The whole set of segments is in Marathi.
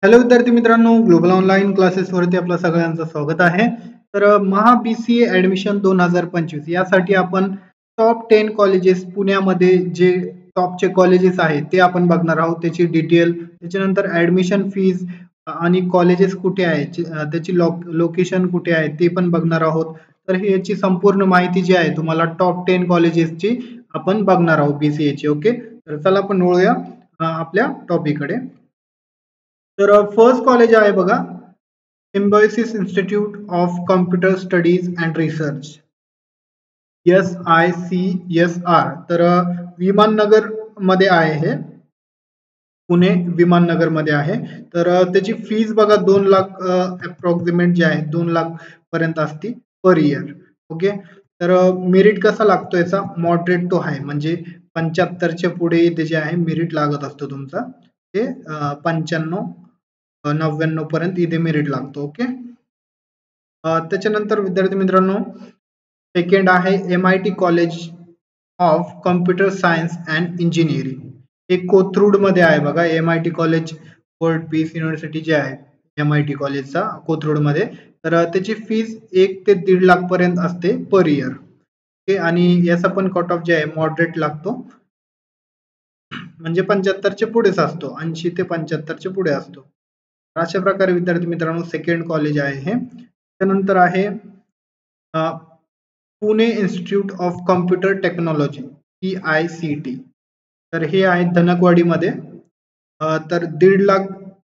हॅलो विद्यार्थी मित्रांनो, ग्लोबल ऑनलाईन क्लासेसवरती आपलं सगळ्यांचं स्वागत आहे. तर महा BCA ॲडमिशन 2025 यासाठी आपण टॉप 10 कॉलेजेस पुण्यामध्ये जे टॉपचे कॉलेजेस आहेत ते आपण बघणार आहोत. त्याची डिटेल, त्याच्यानंतर ॲडमिशन फीज आणि कॉलेजेस कुठे आहेत, त्याची लोकेशन कुठे आहे ते पण बघणार आहोत. तर ही याची संपूर्ण माहिती जी आहे तुम्हाला टॉप 10 कॉलेजेसची आपण बघणार आहोत BCA ची. ओके, तर चला आपण वळूया आपल्या टॉपिककडे. तर फर्स्ट कॉलेज आहे बघा, symbiosis institute of computer studies and research, SICSR. तर विमाननगर मध्ये आहे हे, पुणे विमाननगर मध्ये आहे. तर त्याची फीज बघा 2 लाख अप्रॉक्सिमेट जे आहे 2 लाख पर्यंत असते पर इयर. ओके, तर मेरिट कसा लागतो याचा, मॉडरेट टू हाय, म्हणजे 75च्या पुढे ते जे आहे मेरिट लागत असतो तुमचा. ते 95-99 पर्यंत इथे मेरिट लागतो. ओके, त्याच्यानंतर विद्यार्थी मित्रांनो, सेकंड आहे MIT college of computer science and engineering. हे कोथरूड मध्ये आहे बघा. MIT college world peace university जे आहे MIT कॉलेजचा कोथरूड मध्ये. तर त्याची फीज 1 ते 1.5 लाख पर्यंत असते पर इयर. ओके, आणि याचा पण कट ऑफ जे आहे मॉडरेट लागतो, म्हणजे 75च्या पुढेच असतो, 80 ते 75च्या पुढे असतो. अशा प्रकारे विद्यार्थी मित्रांनो सेकंड कॉलेज आहे हे. त्यानंतर आहे Pune institute of computer technology, PICT. तर हे आहे धनकवाडीमध्ये. तर 1.5 लाख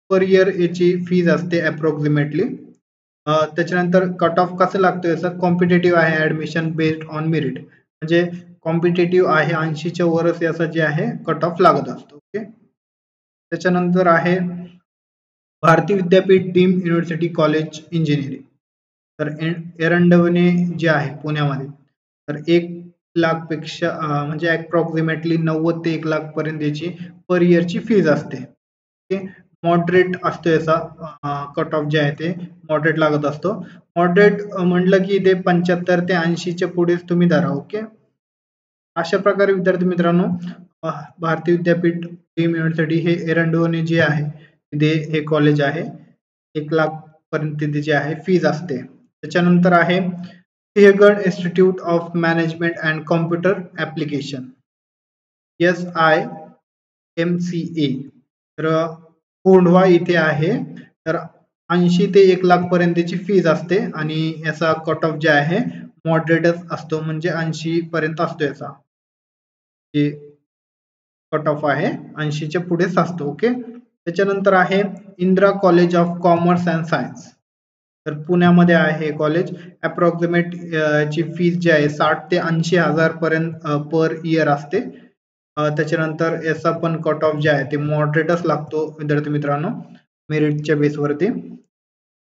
पर इयर याची फीज असते अप्रॉक्सिमेटली. त्याच्यानंतर कट ऑफ कसं लागतो याचा, कॉम्पिटेटिव्ह आहे, ऍडमिशन बेस्ड ऑन मेरिट, म्हणजे कॉम्पिटेटिव्ह आहे, 80च्या वरच याचा जे आहे कट ऑफ लागत असतो. ओके, त्याच्यानंतर आहे Bharati Vidyapeeth dim university college engineering. तर एरंडवणे जे आहे पुण्यामध्ये. तर 1 लाख पेक्षा म्हणजे अप्रॉक्सिमेटली 90 ते 1 लाख पर्यंत याची पर इयरची फीज असते. ओके, मॉडरेट असतो याचा कट ऑफ जे आहे ते मॉडरेट लागत असतो. मॉडरेट म्हटलं की ते 75 ते 80च्या पुढेच तुम्ही धरा. ओके, अशा प्रकारे विद्यार्थी मित्रांनो भारतीय विद्यापीठ डीम युनिव्हर्सिटी हे एरंडवणे जे आहे तिथे हे कॉलेज आहे. 1 लाख पर्यंत तिथे जे आहे फीज असते. त्याच्यानंतर आहे Sinhagad institute of management and computer application, SIMCA. तर कोंढवा इथे आहे. तर 80 ते 1 लाख पर्यंतची फीज असते आणि याचा कट ऑफ जे आहे मॉडरेटच असतो, म्हणजे 80 पर्यंत असतो याचा जे कट ऑफ आहे 80च्या पुढेच असतो. ओके, त्याच्यानंतर आहे Indira college of commerce and science. तर पुण्यामध्ये आहे हे कॉलेज. अप्रॉक्सिमेट ची फीज जी आहे 60 ते 80 हजार पर्यंत पर इयर असते. त्याच्यानंतर याचा पण कट ऑफ जे आहे ते मॉडरेटच लागतो विद्यार्थी मित्रांनो, मेरिटच्या बेसवरती.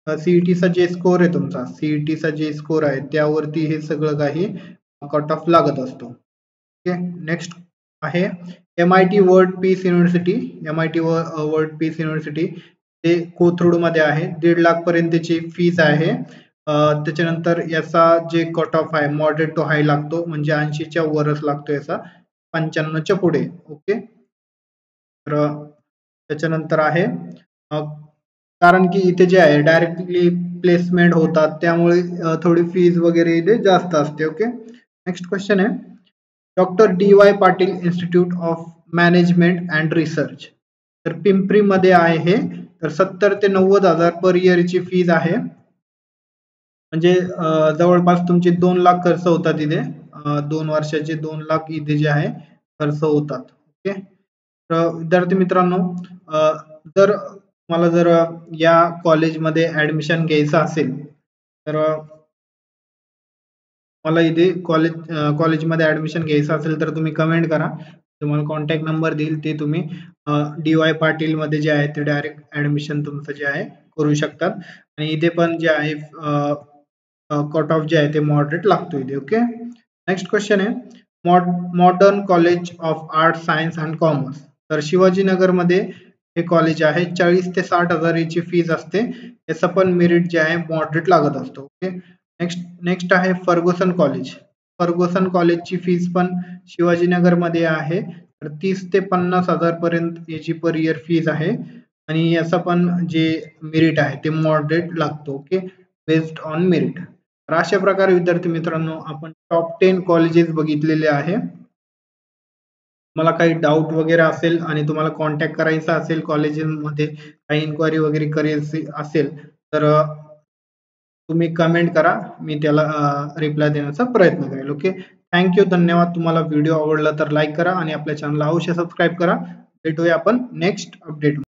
सीईटीचा जे स्कोर आहे तुमचा, सीईटीचा जे स्कोर आहे त्यावरती हे सगळं काही कट ऑफ लागत असतो. ओके, नेक्स्ट आहे MIT world peace university. MIT world peace university ते कोथरूड मध्ये आहे. 1.5 लाख पर्यंतची फीज आहे. त्याच्यानंतर याचा जे कट ऑफ आहे मॉडरेट टू हाय लागतो, म्हणजे 80च्या वरच लागतो याचा, 95च्या पुढे. ओके, तर त्याच्यानंतर आहे कारण की इथे जे आहे डायरेक्टली प्लेसमेंट होतात त्यामुळे थोडी फीज वगैरे इथे जास्त असते. ओके, नेक्स्ट क्वेश्चन आहे doctor DY Patil institute of management and research. तर पिंपरी मध्ये आहे हे. तर 70 ते 90 हजार पर इयरची फीज आहे, म्हणजे जवळपास तुमचे 2 लाख खर्च होतात इथे. 2 वर्षाचे 2 लाख इथे जे आहे खर्च होतात. ओके, तर विद्यार्थी मित्रांनो जर मला जर या कॉलेजमध्ये ऍडमिशन घ्यायचं असेल तर मला इथे कॉलेजमध्ये ऍडमिशन घ्यायचं असेल तर तुम्ही कमेंट करा. तुम्हाला कॉन्टॅक्ट नंबर देईल, ते तुम्ही DY पाटील मध्ये जे आहे ते डायरेक्ट ऍडमिशन तुमचं जे आहे करू शकतात. आणि इथे पण जे आहे कट ऑफ जे आहे ते मॉडरेट लागतो इथे. ओके, नेक्स्ट क्वेश्चन आहे modern college of art science and commerce. तर शिवाजीनगर मध्ये हे कॉलेज आहे. 40 ते 60 हजार याची फीज असते. याचं पण मेरिट जे आहे मॉडरेट लागत असतो. ओके, नेक्स्ट आहे फर्ग्युसन कॉलेज. फर्ग्युसन कॉलेजची फीज पण शिवाजीनगर मध्ये आहे. तर 30 ते 50 हजार पर्यंत याची पर इयर फीज आहे. आणि याचा पण जे मेरिट आहे ते मॉडरेट लागतो. Okay, based on merit. तर अशा प्रकारे विद्यार्थी मित्रांनो आपण टॉप 10 कॉलेजेस बघितलेले आहे. मला काही डाऊट वगैरे असेल आणि तुम्हाला कॉन्टॅक्ट करायचा असेल कॉलेजेसमध्ये, काही इन्क्वायरी वगैरे करायची असेल तर तुम्ही कमेंट करा, मी त्याला रिप्लाय देण्याचा प्रयत्न करेल. ओके, थँक्यू, धन्यवाद. तुम्हाला व्हिडिओ आवडला तर लाईक करा आणि आपल्या चॅनलला अवश्य सबस्क्राईब करा. भेटूया आपण नेक्स्ट अपडेट.